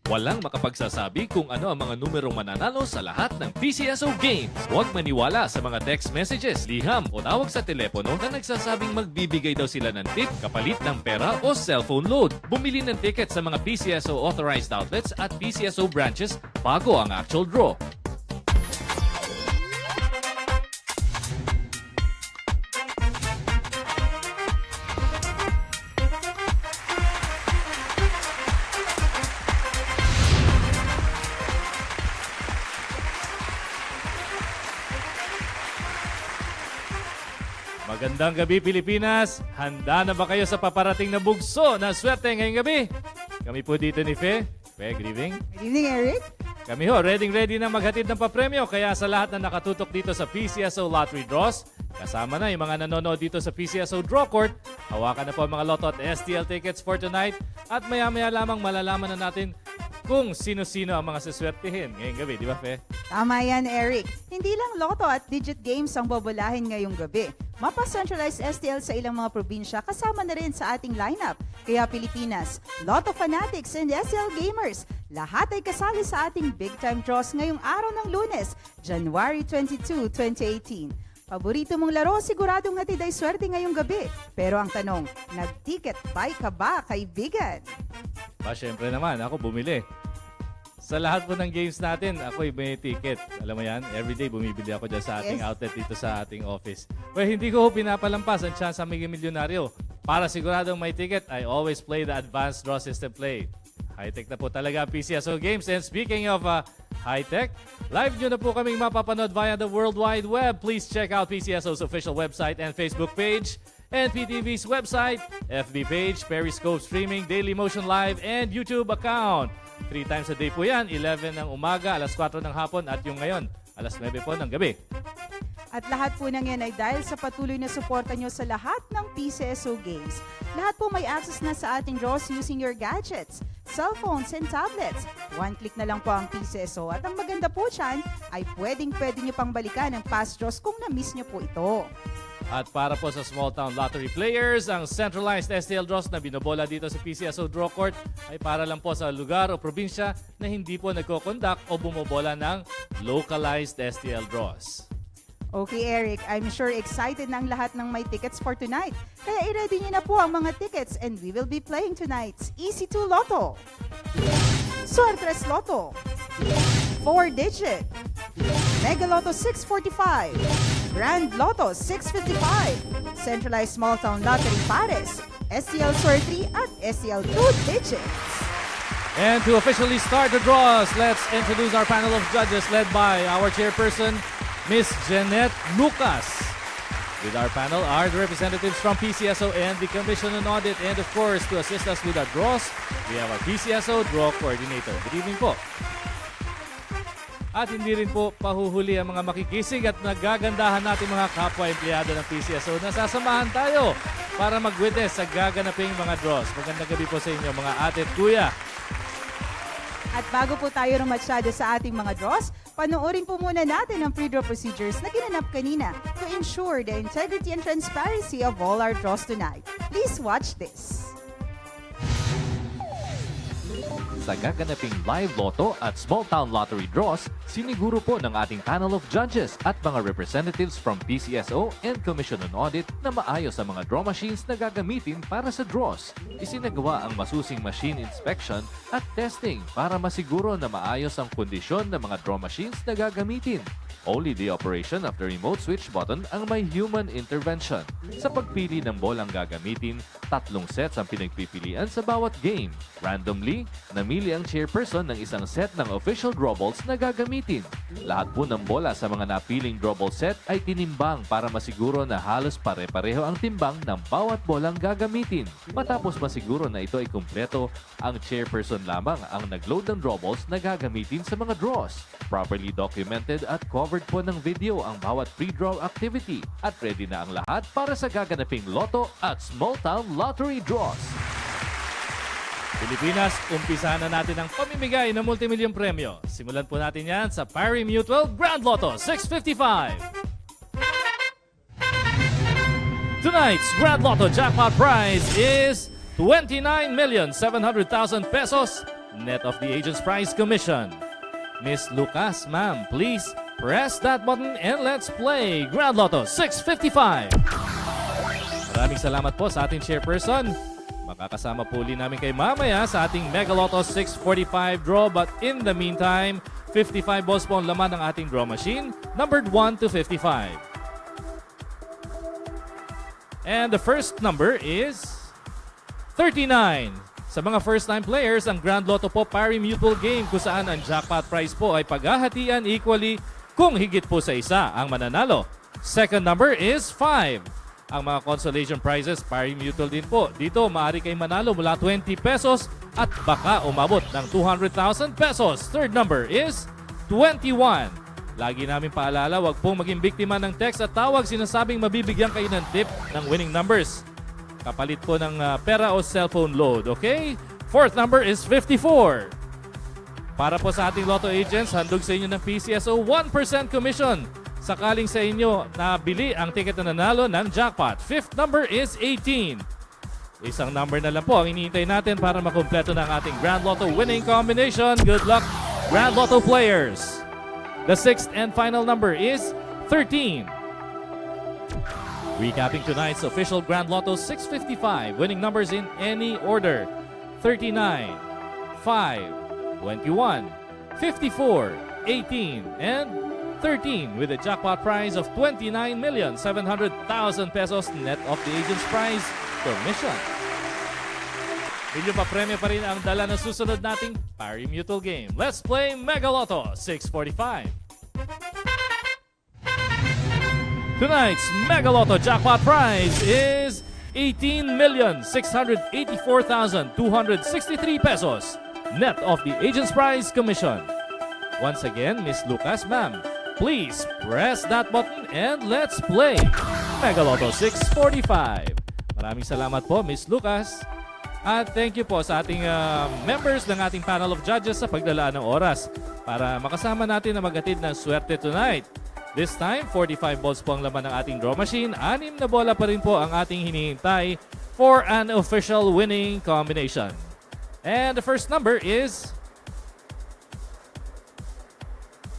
Walang makapagsasabi kung ano ang mga numerong mananalo sa lahat ng PCSO games. Huwag maniwala sa mga text messages, liham o tawag sa telepono na nagsasabing magbibigay daw sila ng tip kapalit ng pera o cellphone load. Bumili ng ticket sa mga PCSO authorized outlets at PCSO branches bago ang actual draw. Magandang gabi, Pilipinas! Handa na ba kayo sa paparating na bugso na swerte ngayong gabi? Kami po dito ni Fe. Fe, good evening. Good evening, Eric. Kami ho, ready na maghatid ng papremyo. Kaya sa lahat na nakatutok dito sa PCSO Lottery Draws, kasama na yung mga nanonood dito sa PCSO Draw Court, hawakan na po ang mga Lotto at STL tickets for tonight. At maya-maya lamang malalaman na natin kung sino-sino ang mga siswertihin ngayong gabi. Di ba, Fe? Tama yan, Eric. Hindi lang Lotto at Digit Games ang bobolahin ngayong gabi. Mapa-centralized STL sa ilang mga probinsya kasama na rin sa ating lineup. Kaya Pilipinas, Lotto Fanatics and STL Gamers, lahat ay kasali sa ating big time draws ngayong araw ng Lunes, January 22, 2018. Paborito mong laro, siguradong hatid ay swerte ngayong gabi. Pero ang tanong, nag-ticket buy ka ba, kaibigan? Syempre naman, ako bumili. Sa lahat po ng games natin, ako'y may ticket. Alam mo yan, everyday bumibili ako dyan sa ating outlet dito sa ating office. Well, hindi ko pinapalampas ang chance sa maging milyonaryo. Para siguradong may ticket, I always play the advanced draw system play. High-tech na po talaga ang PCSO Games. And speaking of high-tech, live nyo na po kaming mapapanood via the World Wide Web. Please check out PCSO's official website and Facebook page, and PTV's website, FB page, Periscope streaming, Daily Motion Live, and YouTube account. 3 times a day po yan, 11 ng umaga, alas 4 ng hapon, at yung ngayon, alas 9 po ng gabi. At lahat po ng yan ay dahil sa patuloy na suporta nyo sa lahat ng PCSO Games. Lahat po may access na sa ating draws using your gadgets, cellphones, and tablets. One click na lang po ang PCSO. At ang maganda po dyan ay pwede nyo pang balikan ang past draws kung na-miss nyo po ito. At para po sa small town lottery players, ang centralized STL draws na binobola dito sa PCSO Draw Court ay para lang po sa lugar o probinsya na hindi po nagko-conduct o bumobola ng localized STL draws. Okay, Eric, I'm sure excited na ang lahat ng may tickets for tonight. Kaya i-ready nyo na po ang mga tickets and we will be playing tonight's Easy 2 Lotto, Suertres Lotto, 4-digit, Mega Lotto 645, Grand Lotto 655, Centralized Small Town Lottery Pares, STL Swerte at STL 2 digits. And to officially start the draws, let's introduce our panel of judges led by our chairperson, Miss Jeanette Lucas. With our panel are the representatives from PCSO and the Commission on Audit. And of course, to assist us with our draws, we have our PCSO Draw Coordinator. Good evening po. At hindi rin po pahuhuli ang mga makikisig at nagagandahan natin mga kapwa-empleyado ng PCSO na sasamahan tayo para mag-witness sa gaganaping mga draws. Magandang gabi po sa inyo mga ate at kuya. At bago po tayo rumatsada sa ating mga draws, panoorin po muna natin ang pre-draw procedures na ginanap kanina to ensure the integrity and transparency of all our draws tonight. Please watch this. Sa gaganaping live lotto at small town lottery draws, siniguro po ng ating panel of judges at mga representatives from PCSO and Commission on Audit na maayos ang mga draw machines na gagamitin para sa draws. Isinagawa ang masusing machine inspection at testing para masiguro na maayos ang kondisyon ng mga draw machines na gagamitin. Only the operation of the remote switch button ang may human intervention. Sa pagpili ng bolang gagamitin, 3 sets ang pinagpipilian sa bawat game. Randomly, namili ang chairperson ng isang set ng official draw balls na gagamitin. Lahat po ng bola sa mga napiling draw ball set ay tinimbang para masiguro na halos pare-pareho ang timbang ng bawat bolang gagamitin. Matapos masiguro na ito ay kumpleto, ang chairperson lamang ang nag-load ng draw balls na gagamitin sa mga draws. Properly documented at covered po ng video ang bawat pre-draw activity at ready na ang lahat para sa gaganaping lotto at small town lottery draws. Pilipinas, umpisa na natin ang pamimigay ng multimilyon premyo. Simulan po natin yan sa Pari Mutual Grand Lotto 655. Tonight's Grand Lotto jackpot prize is 29,700,000 pesos, net of the agent's prize commission. Miss Lucas, ma'am, please press that button and let's play Grand Lotto 655. Maraming salamat po sa ating chairperson. Makakasama po ulit namin kay mamaya sa ating Mega Lotto 645 draw. But in the meantime, 55 balls po ang laman ng ating draw machine, numbered 1 to 55. And the first number is 39. Sa mga first-time players, ang Grand Lotto po pari-mutual game kung saan ang jackpot prize po ay paghahatian equally kung higit po sa isa ang mananalo. Second number is 5. Ang mga consolation prizes pari-mutual din po. Dito, maaari kayo manalo mula 20 pesos at baka umabot ng 200,000 pesos. Third number is 21. Lagi namin paalala, wag pong maging biktima ng text at tawag sinasabing mabibigyan kayo ng tip ng winning numbers. Kapalit po ng pera o cellphone load, okay? Fourth number is 54. Para po sa ating Lotto agents, handog sa inyo ng PCSO 1% commission sakaling sa inyo nabili ang ticket na nanalo ng jackpot. Fifth number is 18. Isang number na lang po ang iniintay natin para makumpleto ng ating Grand Lotto winning combination. Good luck, Grand Lotto players! The sixth and final number is 13. Recapping tonight's official Grand Lotto 655, winning numbers in any order: 39, 5, 21, 54, 18, and 13, with a jackpot prize of 29,700,000 pesos net of the agent's prize commission. Medyo pa-premyo pa rin ang dala ng susunod nating pari-mutual game. Let's play Mega Lotto 645. Tonight's Mega Lotto jackpot prize is 18,684,263 pesos, net of the agent's prize commission. Once again, Miss Lucas, ma'am, please press that button and let's play Mega Lotto 645. Maraming salamat po, Miss Lucas. At thank you po sa ating members ng ating panel of judges sa paglalaan ng oras para makasama natin na maghatid ng swerte tonight. This time, 45 balls po ang laman ng ating draw machine. 6 na bola pa rin po ang ating hinihintay for an official winning combination. And the first number is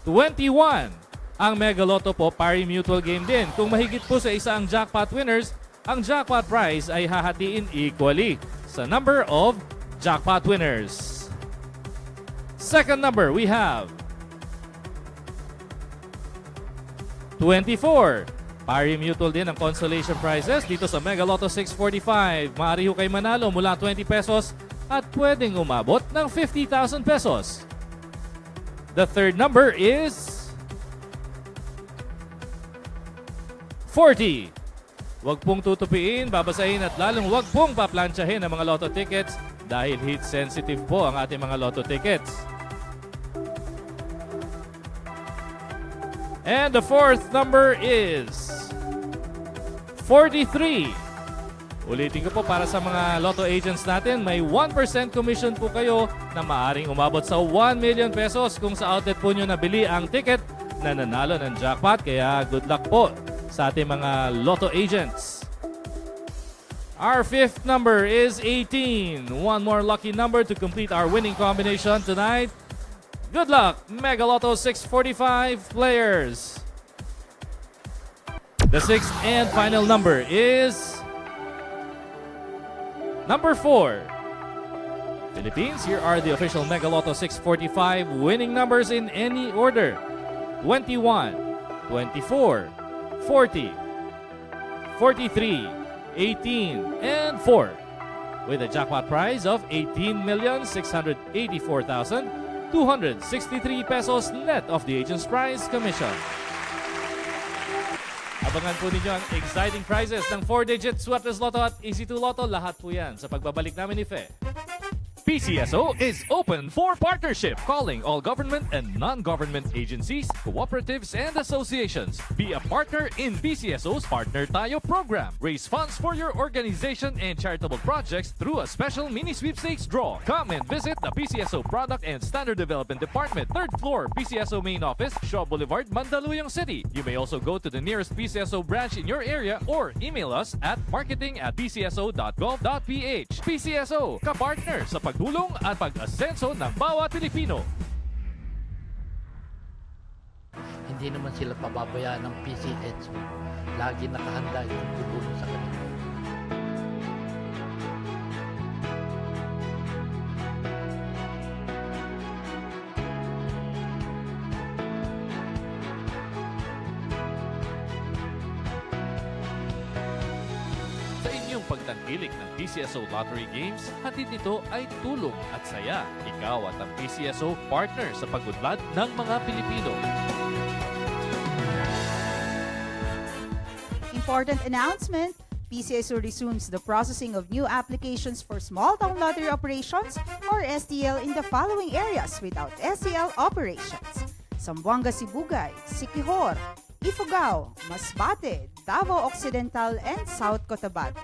21. Ang Mega Lotto po, pari-mutual game din. Kung mahigit po sa isa ang jackpot winners, ang jackpot prize ay hahatiin equally sa number of jackpot winners. Second number, we have 24. Pari-mutual din ang consolation prizes dito sa Mega Lotto 645. Maaari ho kayo manalo mula 20 pesos at pwedeng umabot ng 50,000 pesos. The third number is 40. Huwag pong tutupiin, babasahin at lalong huwag pong paplansyahin ang mga Lotto tickets dahil heat sensitive po ang ating mga Lotto tickets. And the fourth number is 43. Ulitin ko po para sa mga Lotto agents natin, may 1% commission po kayo na maaring umabot sa 1 million pesos kung sa outlet po nyo nabili ang ticket na nanalo ng jackpot. Kaya good luck po sa ating mga Lotto agents. Our fifth number is 18. One more lucky number to complete our winning combination tonight. Good luck, Mega Lotto 645 players. The sixth and final number is number 4. Philippines, here are the official Mega Lotto 645 winning numbers in any order: 21, 24, 40, 43, 18, and 4, with a jackpot prize of 18,684,263 pesos net of the agent's prize commission. Abangan po ninyo ang exciting prizes ng 4-digit Swertes Lotto at Easy 2 Lotto. Lahat po yan sa pagbabalik namin ni Fe. PCSO is open for partnership, calling all government and non-government agencies, cooperatives, and associations. Be a partner in PCSO's Partner Tayo program. Raise funds for your organization and charitable projects through a special mini sweepstakes draw. Come and visit the PCSO Product and Standard Development Department, 3rd floor, PCSO Main Office, Shaw Boulevard, Mandaluyong City. You may also go to the nearest PCSO branch in your area or email us at marketing@pcso.gov.ph. PCSO, kapartner sa pagtulong at pag-asenso ng bawat Pilipino. Hindi naman sila pababayaan ng PCSO. Lagi nakahanda itong tutulong sa kanila. Sa inyong pagtangkilik ng PCSO Lottery Games, hatid nito ay tulong at saya. Ikaw at ang PCSO partner sa pag-unlad ng mga Pilipino. Important announcement, PCSO resumes the processing of new applications for small town lottery operations or STL in the following areas without STL operations: Zamboanga Sibugay, Siquijor, Ifugao, Masbate, Davao Occidental, and South Cotabato.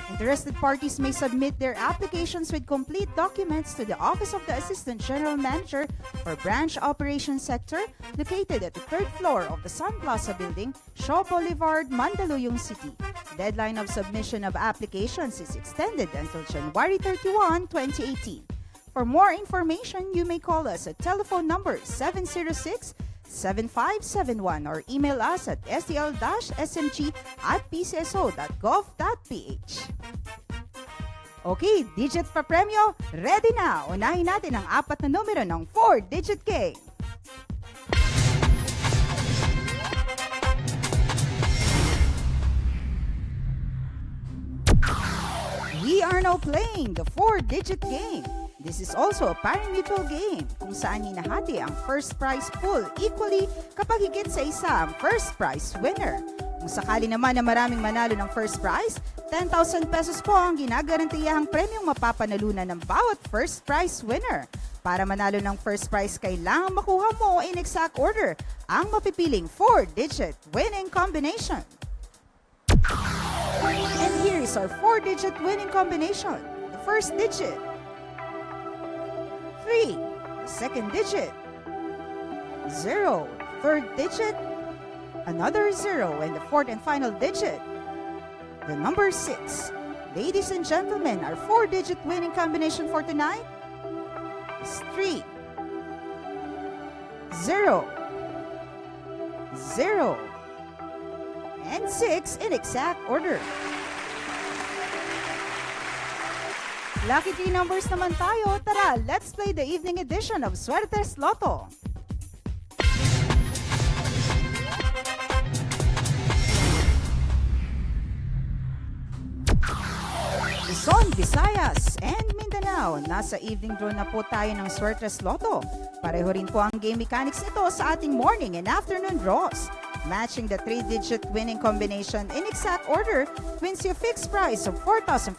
Interested parties may submit their applications with complete documents to the Office of the Assistant General Manager for Branch Operations Sector located at the 3rd floor of the Sun Plaza Building, Shaw Boulevard, Mandaluyong City. Deadline of submission of applications is extended until January 31, 2018. For more information, you may call us at telephone number 706-7571 or email us at sdl-smg@pcso.gov.ph. Okay, digit pa premyo, ready na! Unahin natin ang 4 na numero ng 4-digit game. We are now playing the 4-digit game. This is also a pari-mutual game kung saan hinahati ang first prize pool equally kapag higit sa isa ang first prize winner. Kung sakali naman na maraming manalo ng first prize, 10,000 pesos po ang ginagarantiyahang premyong mapapanalunan ng bawat first prize winner. Para manalo ng first prize, kailangan makuha mo in exact order ang mapipiling 4-digit winning combination. And here is our 4-digit winning combination. The first digit, 3, the second digit, 0, third digit, another 0, and the fourth and final digit, the number 6. Ladies and gentlemen, our 4-digit winning combination for tonight is 3, 0, 0, and 6 in exact order. Lucky 3 numbers naman tayo. Tara, let's play the evening edition of Suertes Lotto. Luzon, Visayas, and Mindanao. Nasa evening draw na po tayo ng Suertes Lotto. Pareho rin po ang game mechanics nito sa ating morning and afternoon draws. Matching the 3-digit winning combination in exact order wins you a fixed prize of 4,500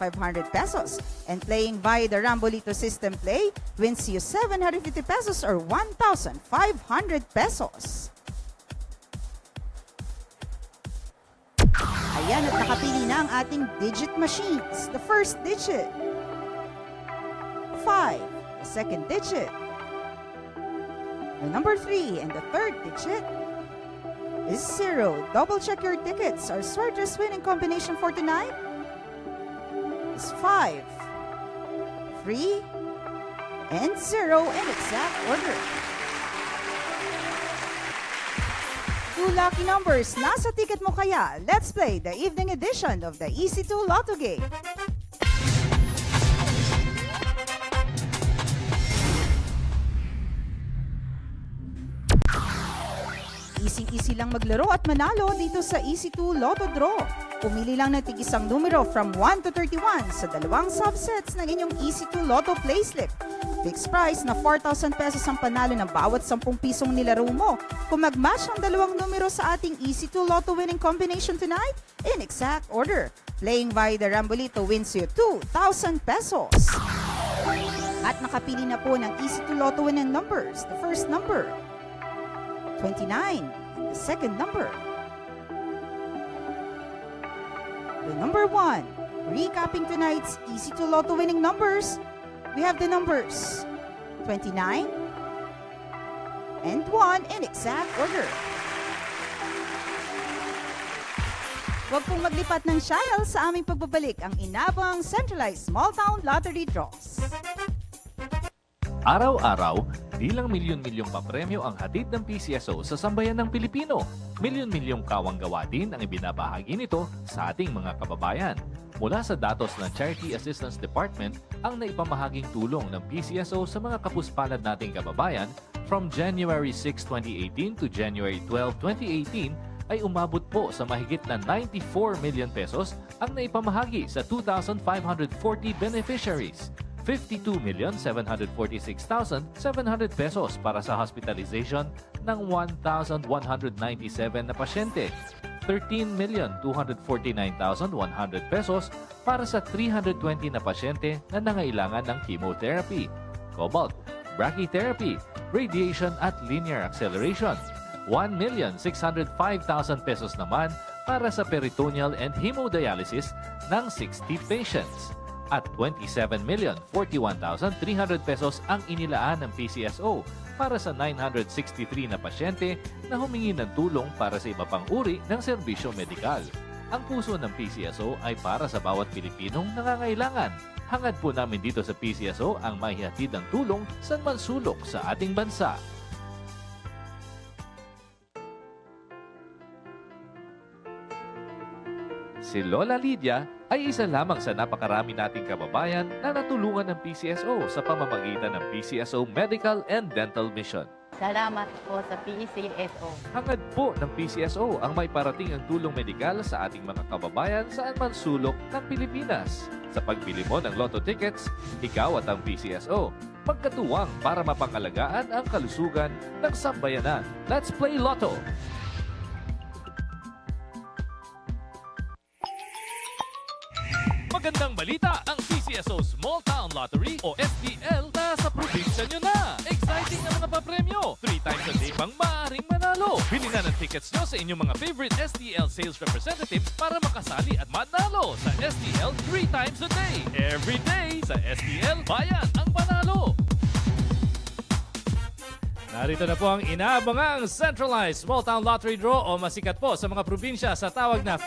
pesos. And playing via the Rambolito system play wins you 750 pesos or 1,500 pesos. Ayan, at nakapili na ang ating digit machines. The first digit, 5. The second digit, the number 3. And the third digit is 0. Double check your tickets. Our Suertes winning combination for tonight is 5, 3, and 0 in exact order. 2 lucky numbers nasa ticket mo kaya. Let's play the evening edition of the EC2 Lotto Game. Easy-easy lang maglaro at manalo dito sa EC2 Lotto Draw. Pumili lang ng tig-isang numero from 1 to 31 sa dalawang subsets ng inyong EC2 Lotto Playslip. Fixed price na 4,000 pesos ang panalo ng bawat 10 pisong nilaro mo. Kung mag-match ang dalawang numero sa ating EC2 Lotto winning combination tonight, in exact order. Playing via the Rambolito wins you 2,000 pesos. At nakapili na po ng Easy to Lotto winning numbers. The first number, 29. And the second number, the number 1. Recapping tonight's Easy to Lotto winning numbers, we have the numbers 29 and 1 in exact order. Huwag pong maglipat ng channel sa aming pagbabalik ang inabang centralized small town lottery draws. Araw-araw, di lang milyon-milyong papremyo ang hatid ng PCSO sa sambayan ng Pilipino. Milyon-milyong kawanggawa din ang ibinabahagi nito sa ating mga kababayan. Mula sa datos ng Charity Assistance Department, ang naipamahaging tulong ng PCSO sa mga kapuspalad nating kababayan from January 6, 2018 to January 12, 2018 ay umabot po sa mahigit na 94 million pesos ang naipamahagi sa 2,540 beneficiaries. 52,746,700 pesos para sa hospitalization ng 1,197 na pasyente. 13,249,100 pesos para sa 320 na pasyente na nangailangan ng chemotherapy, cobalt, brachytherapy, radiation at linear acceleration. 1,605,000 pesos naman para sa peritoneal and hemodialysis ng 60 patients. At 27,041,300 pesos ang inilaan ng PCSO para sa 963 na pasyente na humingi ng tulong para sa iba pang uri ng serbisyo medikal. Ang puso ng PCSO ay para sa bawat Pilipinong nangangailangan. Hangad po namin dito sa PCSO ang maihatid ng tulong sa mansulok sa ating bansa. Si Lola Lydia ay isa lamang sa napakarami nating kababayan na natulungan ng PCSO sa pamamagitan ng PCSO Medical and Dental Mission. Salamat po sa PCSO. Hangad po ng PCSO ang may parating ang tulong medikal sa ating mga kababayan saan man sulok ng Pilipinas. Sa pagbili mo ng lotto tickets, ikaw at ang PCSO magkatuwang para mapangalagaan ang kalusugan ng sambayanan. Let's play Lotto! Magandang balita, ang PCSO Small Town Lottery o STL nasa probinsya nyo na. Exciting na mga papremyo. 3 times a day pang maaaring manalo. Bili na ng tickets nyo sa inyong mga favorite STL sales representatives para makasali at manalo sa STL 3 times a day. Every day sa STL, bayan ang panalo. Narito na po ang inaabangang Centralized Small Town Lottery Draw o masikat po sa mga probinsya sa tawag na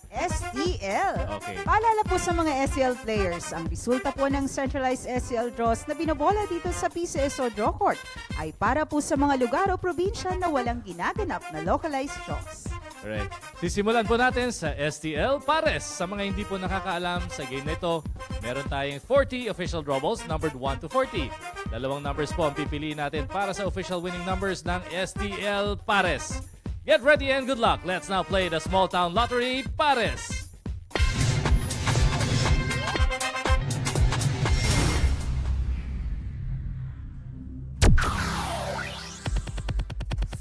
STL. Okay. Paalala po sa mga STL players, ang resulta po ng centralized STL draws na binobola dito sa PCSO Draw Court ay para po sa mga lugar o probinsya na walang ginaganap na localized draws. Alright. Sisimulan po natin sa STL Pares. Sa mga hindi po nakakaalam sa game na ito, meron tayong 40 official draw balls numbered 1 to 40. Dalawang numbers po ang pipiliin natin para sa official winning numbers ng STL Pares. Get ready and good luck. Let's now play the Small Town Lottery Pares.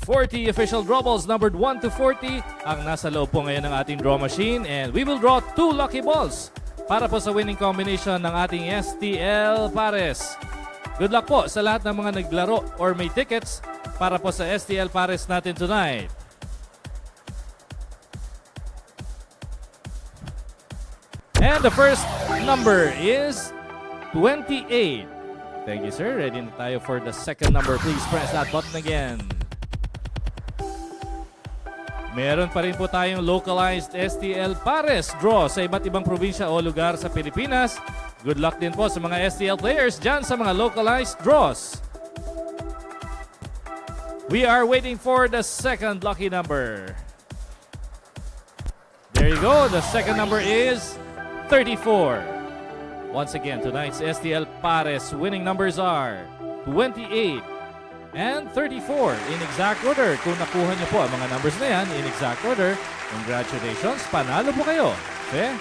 $40 official draw balls numbered 1 to 40 ang nasa loob po ngayon ng ating draw machine, and we will draw 2 lucky balls para po sa winning combination ng ating STL Pares. Good luck po sa lahat ng mga naglaro or may tickets para po sa STL Pares natin tonight. And the first number is 28. Thank you, sir. Ready na tayo for the second number. Please press that button again. Meron pa rin po tayong localized STL Pares draw sa iba't ibang probinsya o lugar sa Pilipinas. Good luck din po sa mga STL players dyan sa mga localized draws. We are waiting for the second lucky number. There you go. The second number is 34. Once again, tonight's STL Pares winning numbers are 28 and 34 in exact order. Kung nakuha niyo po ang mga numbers na yan in exact order, congratulations, panalo po kayo. Okay?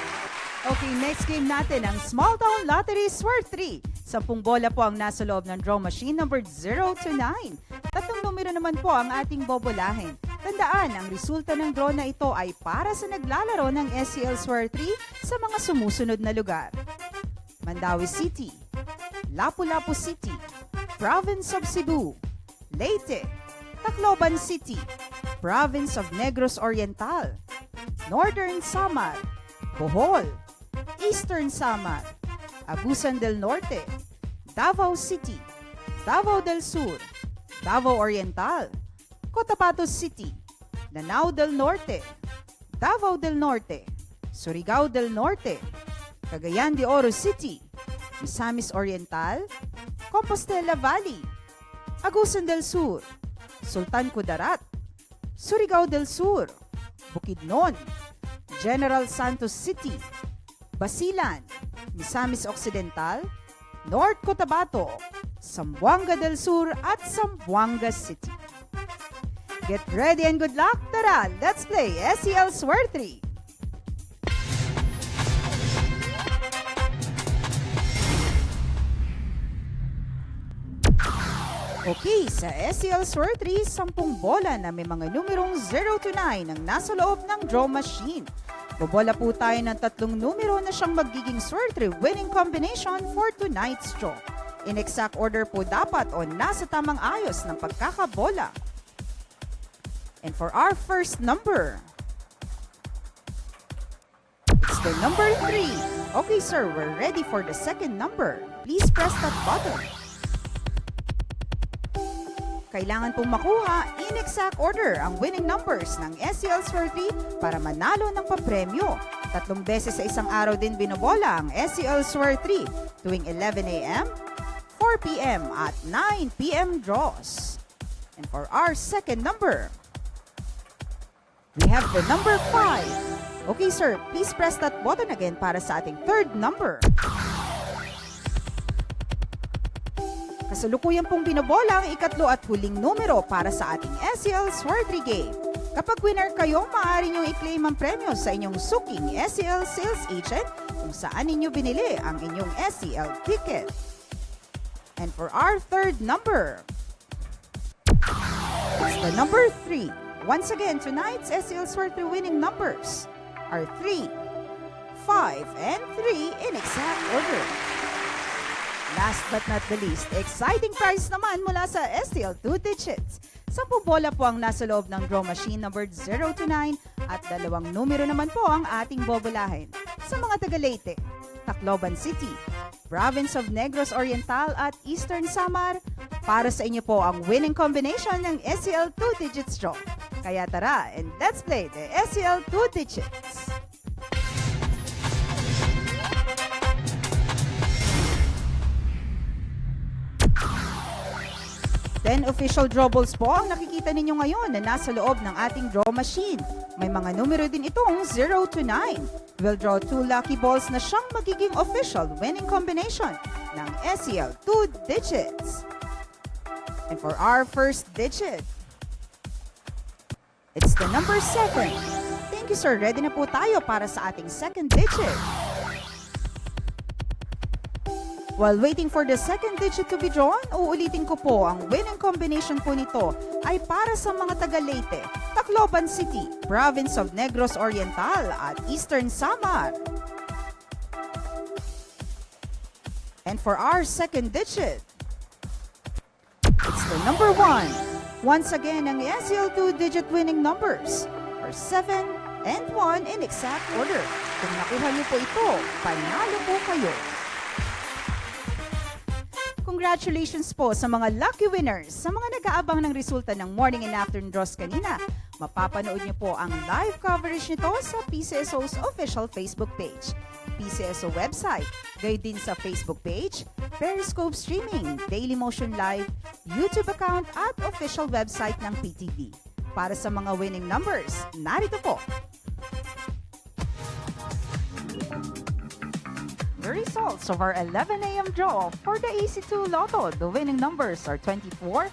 Okay, next game natin ang Small Town Lottery Sword 3. 10 bola po ang nasa loob ng draw machine numbered 0 to 9. 3 numero naman po ang ating bobolahin. Tandaan, ang resulta ng draw na ito ay para sa naglalaro ng STL Sword 3 sa mga sumusunod na lugar: Mandaue City, Lapu-Lapu City, Province of Cebu, Leyte, Tacloban City, Province of Negros Oriental, Northern Samar, Bohol, Eastern Samar, Agusan del Norte, Davao City, Davao del Sur, Davao Oriental, Cotabato City, Lanao del Norte, Davao del Norte, Surigao del Norte, Cagayan de Oro City, Misamis Oriental, Compostela Valley, Agusan del Sur, Sultan Kudarat, Surigao del Sur, Bukidnon, General Santos City, Basilan, Misamis Occidental, North Cotabato, Zamboanga del Sur at Zamboanga City. Get ready and good luck! Tara, let's play SEL Swear 3! Okay, sa SEL Swear 3, 10 bola na may mga numerong 0 to 9 ang nasa loob ng draw machine. Bobola po tayo ng 3 numero na siyang magiging Swear 3 winning combination for tonight's draw. In exact order po dapat o nasa tamang ayos ng pagkakabola. And for our first number, it's the number 3. Okay sir, we're ready for the second number. Please press that button. Kailangan pong makuha in exact order ang winning numbers ng SEL Swear 3 para manalo ng papremyo. 3 beses sa isang araw din binobola ang SEL Swear 3 tuwing 11 a.m., 4 p.m. at 9 p.m. draws. And for our second number, we have the number 5. Okay sir, please press that button again para sa ating third number. Kasalukuyan pong binobola ang ikatlo at huling numero para sa ating SEL Swear 3 game. Kapag winner kayo, maaari nyo i-claim ang premyo sa inyong suking SEL sales agent kung saan ninyo binili ang inyong SEL ticket. And for our third number, it's the number 3. Once again, tonight's SEL Swear 3 winning numbers are 3, 5, and 3 in exact order. Last but not the least, exciting prize naman mula sa STL 2 digits. 10 bola po ang nasa loob ng draw machine numbered 0 to 9 at 2 numero naman po ang ating bobolahin. Sa mga taga Leyte, Tacloban City, Province of Negros Oriental at Eastern Samar, para sa inyo po ang winning combination ng STL 2 digits draw. Kaya tara, and let's play the STL 2 digits. 10 official draw balls po ang nakikita ninyo ngayon na nasa loob ng ating draw machine. May mga numero din itong 0 to 9. We'll draw 2 lucky balls na siyang magiging official winning combination ng SEL 2 digits. And for our first digit, it's the number 7. Thank you sir, ready na po tayo para sa ating second digit. While waiting for the second digit to be drawn, uulitin ko po ang winning combination po nito ay para sa mga taga Leyte, Tacloban City, Province of Negros Oriental at Eastern Samar. And for our second digit, it's the number 1. Once again, ang SEL 2-digit winning numbers are 7 and 1 in exact order. Kung nakuha niyo po ito, panalo po kayo. Congratulations po sa mga lucky winners. Sa mga nag-aabang ng resulta ng morning and afternoon draws kanina, mapapanood niyo po ang live coverage nito sa PCSO's official Facebook page, PCSO website, gayon din sa Facebook page, Periscope streaming, Daily Motion Live, YouTube account at official website ng PTV. Para sa mga winning numbers, narito po. The results of our 11 a.m. draw for the AC2 Lotto. The winning numbers are 24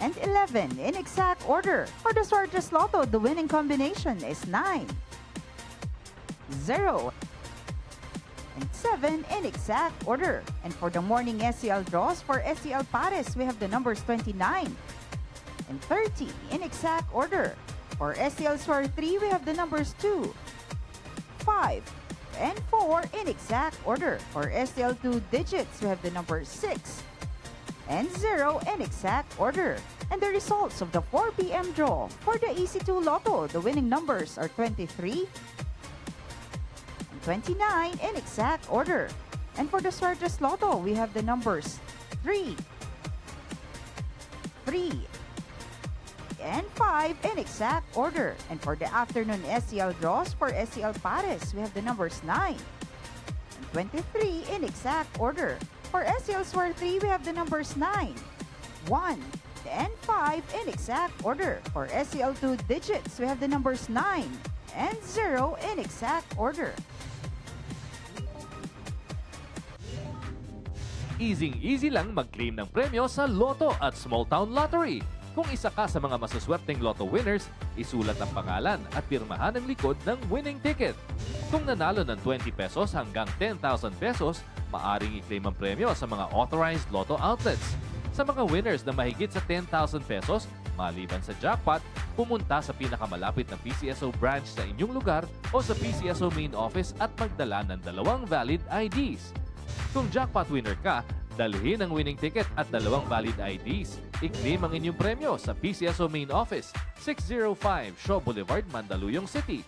and 11 in exact order. For the Swartest Lotto, the winning combination is 9, 0, and 7 in exact order. And for the morning SEL draws for SEL Pares, we have the numbers 29 and 30 in exact order. For SEL Swar 3, we have the numbers 2, 5, and 4 in exact order. For STL 2 digits, we have the number 6 and 0 in exact order. And the results of the 4 p.m. draw. For the EC2 Lotto, the winning numbers are 23 and 29 in exact order. And for the Swertres Lotto, we have the numbers 3, 3, and 5 in exact order. And for the afternoon SCL draws for SCL Pares, we have the numbers 9 and 23 in exact order. For SCL Swer 3, we have the numbers 9, 1, and 5 in exact order. For SCL 2 digits, we have the numbers 9 and 0 in exact order. Easy lang mag-claim ng premyo sa Lotto at Small Town Lottery. Kung isa ka sa mga masuswerteng Lotto winners, isulat ang pangalan at pirmahan ang likod ng winning ticket. Kung nanalo ng 20 pesos hanggang 10,000 pesos, maaring i-claim ang premyo sa mga authorized Lotto outlets. Sa mga winners na mahigit sa 10,000 pesos, maliban sa jackpot, pumunta sa pinakamalapit na PCSO branch sa inyong lugar o sa PCSO main office at magdala ng 2 valid IDs. Kung jackpot winner ka, dalhin ang winning ticket at 2 valid IDs. I-claim ang inyong premyo sa PCSO main office, 605 Shaw Boulevard, Mandaluyong City.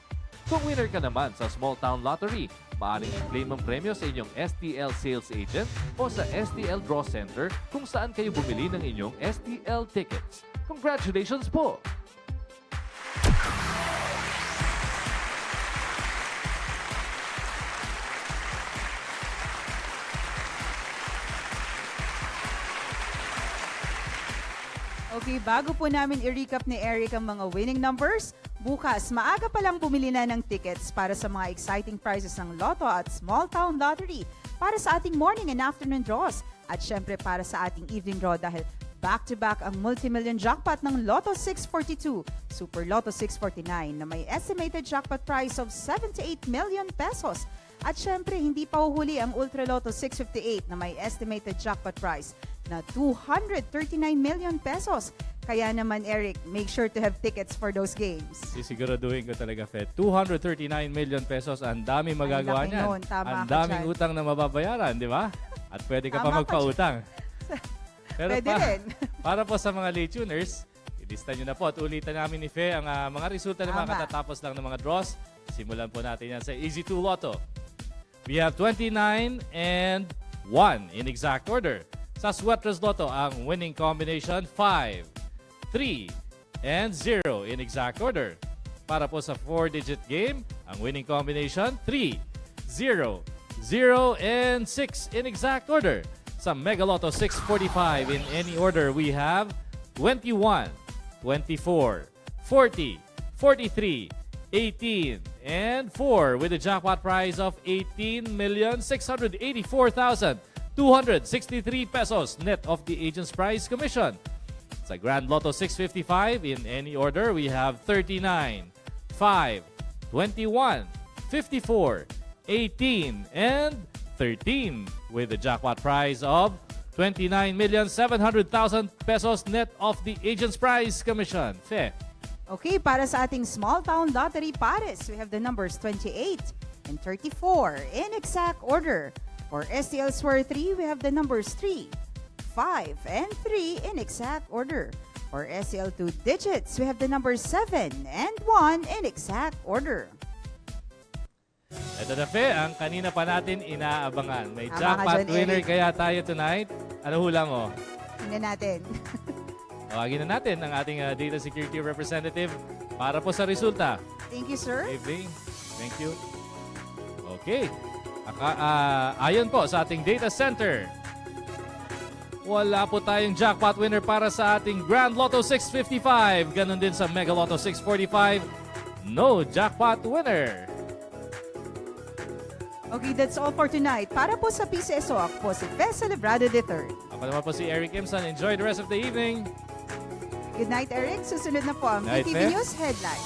Kung winner ka naman sa Small Town Lottery, maaaring i-claim ang premyo sa inyong STL sales agent o sa STL Draw Center kung saan kayo bumili ng inyong STL tickets. Congratulations po! Okay, bago po namin i-recap ni Eric ang mga winning numbers, bukas maaga pa lang bumili na ng tickets para sa mga exciting prizes ng Lotto at Small Town Lottery, para sa ating morning and afternoon draws, at syempre para sa ating evening draw dahil back-to-back ang multi-million jackpot ng Lotto 642, Super Lotto 649 na may estimated jackpot price of 78 million pesos. At syempre, hindi pa huhuli ang Ultra Lotto 658 na may estimated jackpot price na 239 million pesos. Kaya naman, Eric, make sure to have tickets for those games. Sisiguraduhin ko talaga, Fed. 239 million pesos, ang daming magagawa laki niyan. nun. Tama Ang ka daming dyan. utang na mababayaran, di ba? At pwede ka Tama pa ka magpautang. Pero Pwede rin. para po sa mga late tuners, ilista nyo na po at ulitan namin ni Fe ang mga resulta ng mga Tama. katatapos lang ng mga draws. Simulan po natin yan sa Easy 2 Lotto. We have 29 and 1 in exact order. Sa Swertres Lotto, ang winning combination 5, 3, and 0 in exact order. Para po sa 4-digit game, ang winning combination 3, 0, 0, and 6 in exact order. Sa Mega Lotto 645 in any order, we have 21, 24, 40, 43, 18, and 4 with a jackpot prize of 18,684,263 pesos net of the agent's prize commission. Sa Grand Lotto 655 in any order, we have 39, 5, 21, 54, 18, and 13 with a jackpot prize of 29,700,000 pesos net of the agent's prize commission. Fe. Okay, para sa ating Small Town Lottery Pares, we have the numbers 28 and 34 in exact order. For STL Swer 3, we have the numbers 3, 5, and 3 in exact order. For STL 2 digits, we have the numbers 7 and 1 in exact order. Ito na, Fe, ang kanina pa natin inaabangan. May Tama ka jackpot dyan, winner Eric. kaya tayo tonight. Ano hula mo? Tingnan natin. Tawagin na natin ang ating data security representative para po sa resulta. Thank you, sir. Evening. Thank you. Okay. Ayon po sa ating data center, wala po tayong jackpot winner para sa ating Grand Lotto 655. Ganon din sa Mega Lotto 645. No jackpot winner. Okay, that's all for tonight. Para po sa PCSO, ako po si Fe Celebrado III. Ako naman po si Eric Kimson. Enjoy the rest of the evening. Good night, Eric. Susunod na po ang Night, PTV Fe. News Headline.